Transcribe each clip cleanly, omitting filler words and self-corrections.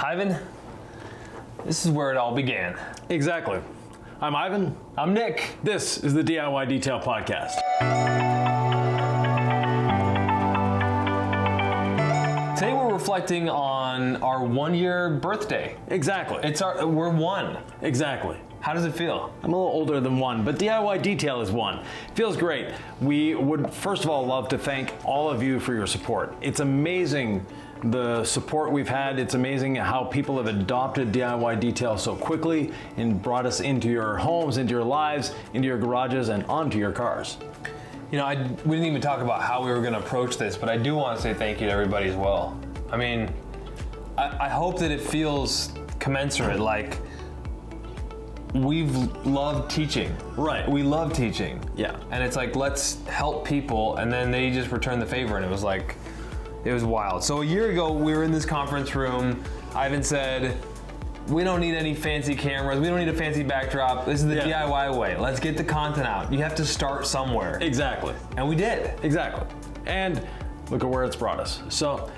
Ivan, this is where it all began. Exactly. I'm Ivan. I'm Nick. This is the DIY Detail Podcast. Today we're reflecting on our 1-year birthday. Exactly. We're one. Exactly. How does it feel? I'm a little older than one, but DIY Detail is one. Feels great. We would first of all love to thank all of you for your support. It's amazing the support we've had. It's amazing how people have adopted DIY Detail so quickly and brought us into your homes, into your lives, into your garages, and onto your cars. You know, we didn't even talk about how we were going to approach this, but I do want to say thank you to everybody as well. I mean, I hope that it feels commensurate, like we've loved teaching. Right. We love teaching. Yeah. And it's like, let's help people, and then they just return the favor, and it was wild. So a year ago, we were in this conference room. Ivan said, we don't need any fancy cameras. We don't need a fancy backdrop. This is the DIY way. Let's get the content out. You have to start somewhere. Exactly. And we did. Exactly. And look at where it's brought us. So,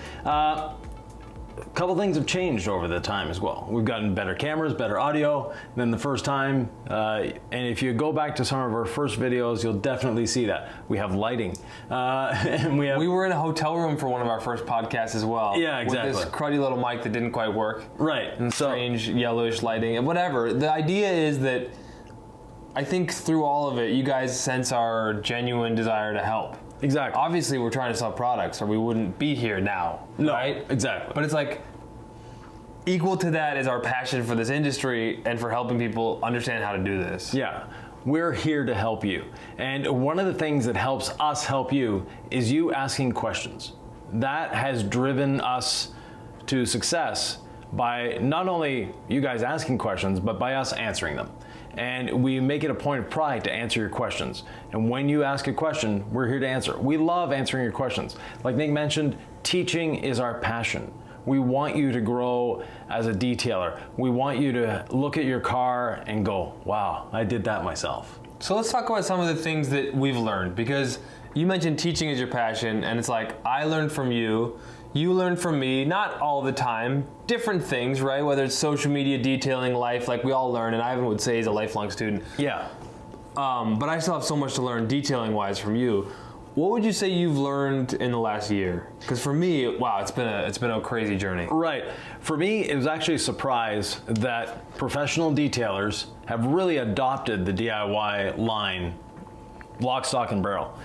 a couple things have changed over the time as well. We've gotten better cameras, better audio than the first time. And if you go back to some of our first videos, you'll definitely see that. We have lighting. And we were in a hotel room for one of our first podcasts as well. Yeah, exactly. With this cruddy little mic that didn't quite work. Right. And strange yellowish lighting and whatever. The idea is that I think through all of it, you guys sense our genuine desire to help. Exactly. Obviously, we're trying to sell products or we wouldn't be here now, no, right? Exactly. But it's like, equal to that is our passion for this industry and for helping people understand how to do this. Yeah. We're here to help you. And one of the things that helps us help you is you asking questions. That has driven us to success by not only you guys asking questions, but by us answering them. And we make it a point of pride to answer your questions. And when you ask a question, we're here to answer. We love answering your questions. Like Nick mentioned, teaching is our passion. We want you to grow as a detailer. We want you to look at your car and go, wow, I did that myself. So let's talk about some of the things that we've learned, because you mentioned teaching is your passion, and it's like, I learned from you, you learned from me, not all the time, different things, right? Whether it's social media, detailing, life, like we all learn, and Ivan would say he's a lifelong student. Yeah. But I still have so much to learn detailing wise from you. What would you say you've learned in the last year? Because for me, wow, it's been a crazy journey. Right. For me, it was actually a surprise that professional detailers have really adopted the DIY line, lock, stock, and barrel.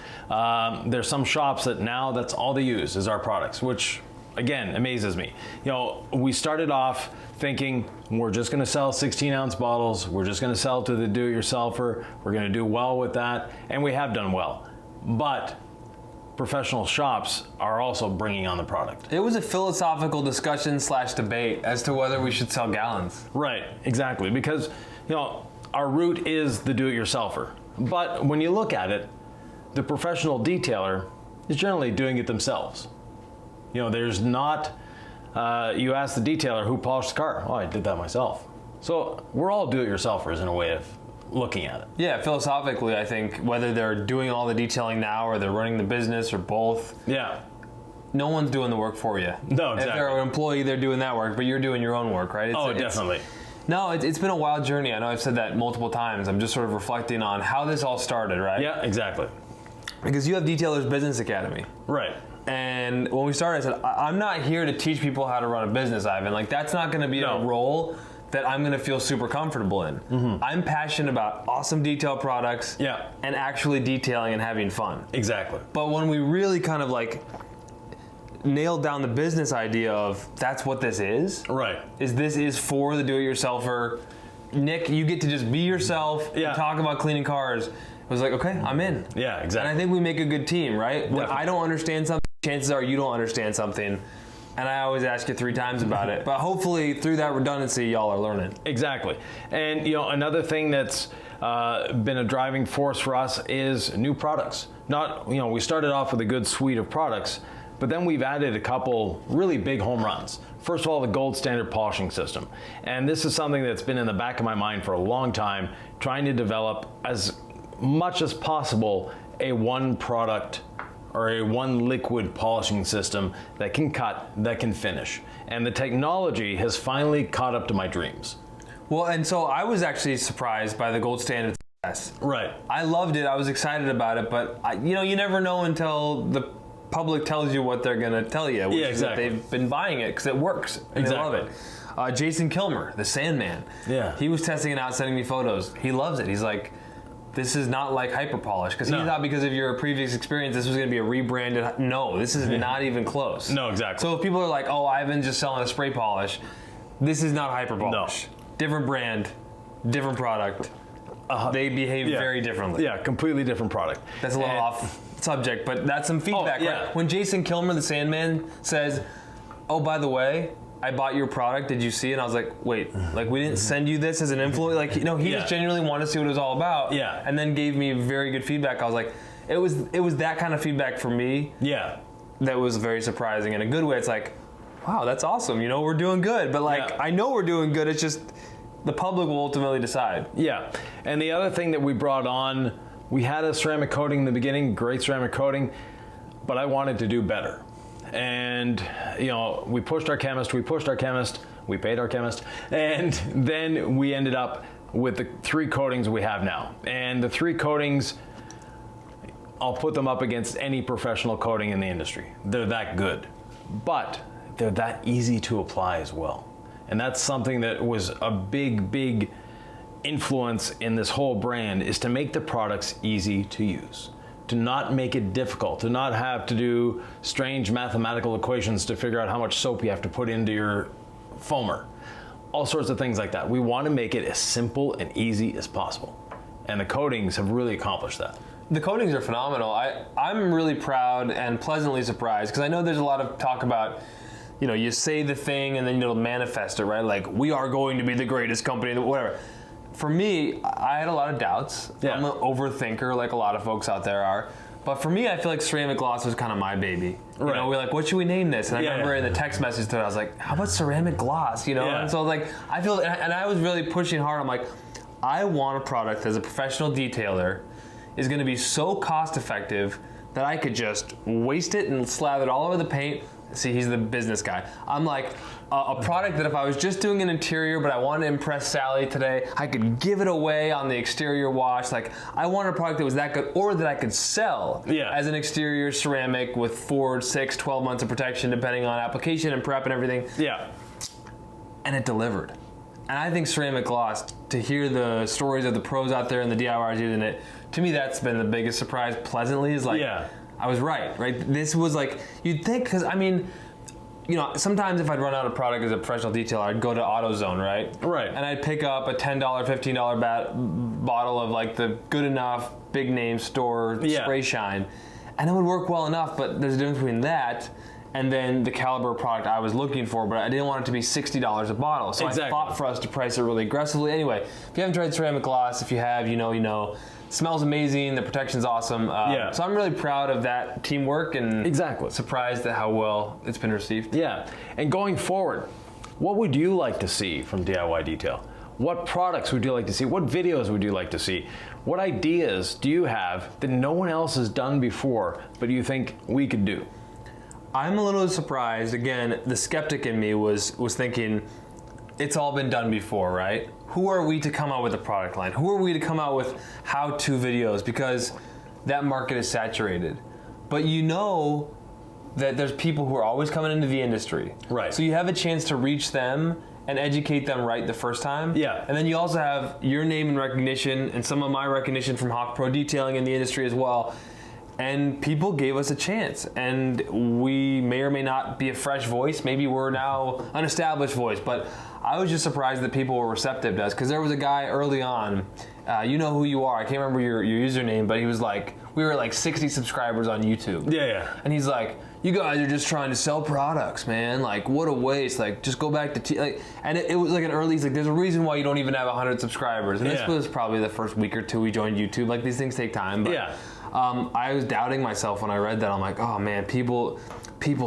There's some shops that now that's all they use is our products, which again amazes me. You know, we started off thinking we're just going to sell 16-ounce bottles. We're just going to sell to the do-it-yourselfer. We're going to do well with that, and we have done well. But professional shops are also bringing on the product. It was a philosophical discussion / debate as to whether we should sell gallons. Right, exactly. Because, you know, our route is the do-it-yourselfer. But when you look at it, the professional detailer is generally doing it themselves. You know, there's not, you ask the detailer who polished the car. Oh, I did that myself. So we're all do-it-yourselfers in a way of looking at it. Yeah, philosophically, I think whether they're doing all the detailing now or they're running the business or both. Yeah. No one's doing the work for you. No, exactly. If they're an employee, they're doing that work, but you're doing your own work, right? Definitely. It's been a wild journey. I know I've said that multiple times. I'm just sort of reflecting on how this all started, right? Yeah, exactly. Because you have Detailers Business Academy. Right. And when we started, I said, I'm not here to teach people how to run a business, Ivan. Like, that's not going to be a role that I'm going to feel super comfortable in. Mm-hmm. I'm passionate about awesome detail products and actually detailing and having fun. Exactly. But when we really kind of like nailed down the business idea of that's what this is. Right. This is for the do-it-yourselfer. Nick, you get to just be yourself and talk about cleaning cars. It was like, okay, I'm in. Yeah, exactly. And I think we make a good team, right? Definitely. When I don't understand something, chances are you don't understand something. And I always ask you 3 times about it. But hopefully through that redundancy, y'all are learning. Exactly. And you know, another thing that's been a driving force for us is new products. We started off with a good suite of products, but then we've added a couple really big home runs. First of all, the gold standard polishing system. And this is something that's been in the back of my mind for a long time, trying to develop as much as possible a one product or a one liquid polishing system that can cut, that can finish. And the technology has finally caught up to my dreams. Well, and so I was actually surprised by the gold standard success. Right. I loved it. I was excited about it, but you never know until the public tells you what they're going to tell you, which is that they've been buying it because it works and they love it. Jason Kilmer, the Sandman. Yeah. He was testing it out, sending me photos. He loves it. He's like, this is not like Hyper Polish, because he thought because of your previous experience this was going to be a rebranded. No, this is not even close. No, exactly. So if people are like, oh, Ivan's just selling a spray polish, this is not Hyper Polish. No. Different brand, different product. They behave very differently. Yeah, completely different product. That's a little off subject, but that's some feedback. Right? When Jason Kilmer, the Sandman, says, oh, by the way, I bought your product, did you see it? And I was like, wait, like we didn't send you this as an influencer? Like, he just genuinely wanted to see what it was all about. Yeah. And then gave me very good feedback. I was like, it was that kind of feedback for me. Yeah. That was very surprising in a good way. It's like, wow, that's awesome. We're doing good. But I know we're doing good. It's just the public will ultimately decide. Yeah. And the other thing that we brought on, we had a ceramic coating in the beginning, great ceramic coating, but I wanted to do better. And, we pushed our chemist, we paid our chemist, and then we ended up with the 3 coatings we have now. And the 3 coatings, I'll put them up against any professional coating in the industry. They're that good. But they're that easy to apply as well. And that's something that was a big influence in this whole brand, is to make the products easy to use, to not make it difficult, to not have to do strange mathematical equations to figure out how much soap you have to put into your foamer. All sorts of things like that. We want to make it as simple and easy as possible. And the coatings have really accomplished that. The coatings are phenomenal. I'm really proud and pleasantly surprised, because I know there's a lot of talk about, you say the thing and then you'll manifest it, right? Like, we are going to be the greatest company, whatever. For me, I had a lot of doubts. Yeah. I'm an overthinker, like a lot of folks out there are. But for me, I feel like ceramic gloss was kind of my baby. Right. We're like, what should we name this? And I remember in the text message to it, I was like, how about ceramic gloss? And so I feel, and I was really pushing hard. I'm like, I want a product as a professional detailer is going to be so cost effective that I could just waste it and slather it all over the paint. See, he's the business guy. I'm like, a product that if I was just doing an interior, but I wanted to impress Sally today, I could give it away on the exterior wash. Like, I wanted a product that was that good, or that I could sell as an exterior ceramic with 4, 6, 12 months of protection, depending on application and prep and everything. Yeah. And it delivered. And I think ceramic gloss, to hear the stories of the pros out there and the DIYers using it, to me that's been the biggest surprise pleasantly, is like, I was right? This was like, you'd think, because sometimes if I'd run out of product as a professional detailer, I'd go to AutoZone, right? Right. And I'd pick up a $10, $15 bottle of like the good enough big name store spray shine, and it would work well enough, but there's a difference between that and then the caliber of product I was looking for, but I didn't want it to be $60 a bottle. So I fought for us to price it really aggressively. Anyway, if you haven't tried ceramic gloss, if you have, you know. Smells amazing. The protection's awesome. So I'm really proud of that teamwork and surprised at how well it's been received. Yeah. And going forward, what would you like to see from DIY Detail? What products would you like to see? What videos would you like to see? What ideas do you have that no one else has done before, but you think we could do? I'm a little surprised. Again, the skeptic in me was thinking, it's all been done before, right? Who are we to come out with a product line? Who are we to come out with how-to videos? Because that market is saturated. But that there's people who are always coming into the industry. Right. So you have a chance to reach them and educate them right the first time. Yeah. And then you also have your name and recognition and some of my recognition from Hawk Pro Detailing in the industry as well. And people gave us a chance, and we may or may not be a fresh voice. Maybe we're now an established voice, but I was just surprised that people were receptive to us, because there was a guy early on, you know who you are, I can't remember your username, but he was like, we were like 60 subscribers on YouTube. Yeah. And he's like, you guys are just trying to sell products, man. Like, what a waste. Like, just go back to and it was like an early, he's like, there's a reason why you don't even have 100 subscribers. And this was probably the first week or two we joined YouTube. Like, these things take time. But, I was doubting myself when I read that. I'm like, oh man, people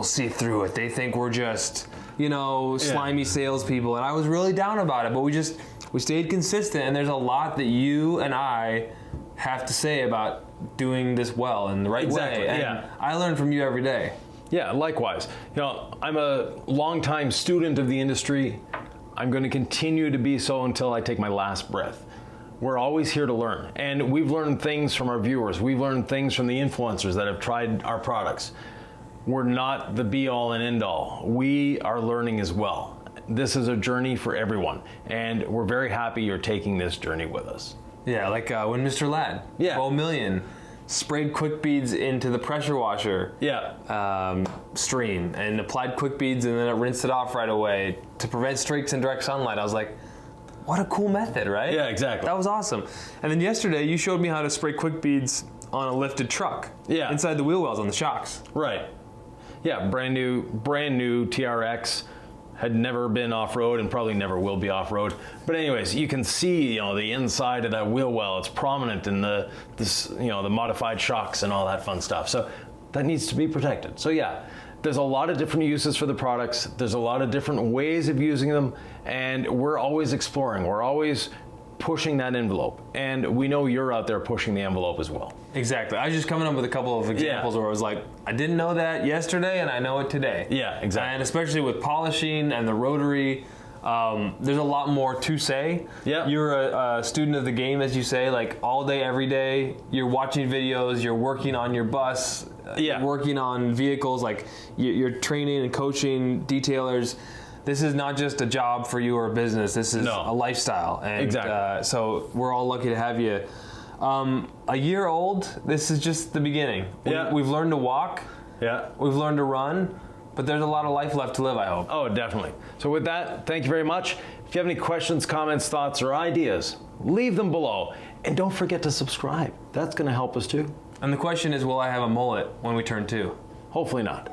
see through it. They think we're just, slimy salespeople. And I was really down about it, but we stayed consistent. And there's a lot that you and I have to say about doing this well in the right Exactly, way. And yeah. I learn from you every day. Yeah, likewise. I'm a longtime student of the industry. I'm going to continue to be so until I take my last breath. We're always here to learn. And we've learned things from our viewers. We've learned things from the influencers that have tried our products. We're not the be all and end all. We are learning as well. This is a journey for everyone. And we're very happy you're taking this journey with us. Yeah, like when Mr. Ladd, Yeah. 12 million, sprayed quick beads into the pressure washer stream and applied quick beads and then it rinsed it off right away to prevent streaks in direct sunlight. I was like, what a cool method, right? Yeah, exactly. That was awesome. And then yesterday you showed me how to spray quick beads on a lifted truck. Yeah. Inside the wheel wells on the shocks. Right. Yeah, brand new TRX. Had never been off-road and probably never will be off-road. But anyways, you can see, the inside of that wheel well. It's prominent in the modified shocks and all that fun stuff. So that needs to be protected. So yeah, there's a lot of different uses for the products. There's a lot of different ways of using them, and we're always exploring. We're always pushing that envelope, and we know you're out there pushing the envelope as well. Exactly. I was just coming up with a couple of examples where I was like, I didn't know that yesterday and I know it today. Yeah, exactly. And especially with polishing and the rotary, there's a lot more to say. Yeah. You're a student of the game, as you say, like all day, every day. You're watching videos, you're working on your bus, Yeah. working on vehicles, like you're training and coaching detailers. This is not just a job for you or a business. This is a lifestyle. And, Exactly. so we're all lucky to have you. A year old, this is just the beginning. Yeah. We've learned to walk. Yeah. We've learned to run. But there's a lot of life left to live, I hope. Oh, definitely. So with that, thank you very much. If you have any questions, comments, thoughts, or ideas, leave them below. And don't forget to subscribe. That's going to help us too. And the question is, will I have a mullet when we turn 2? Hopefully not.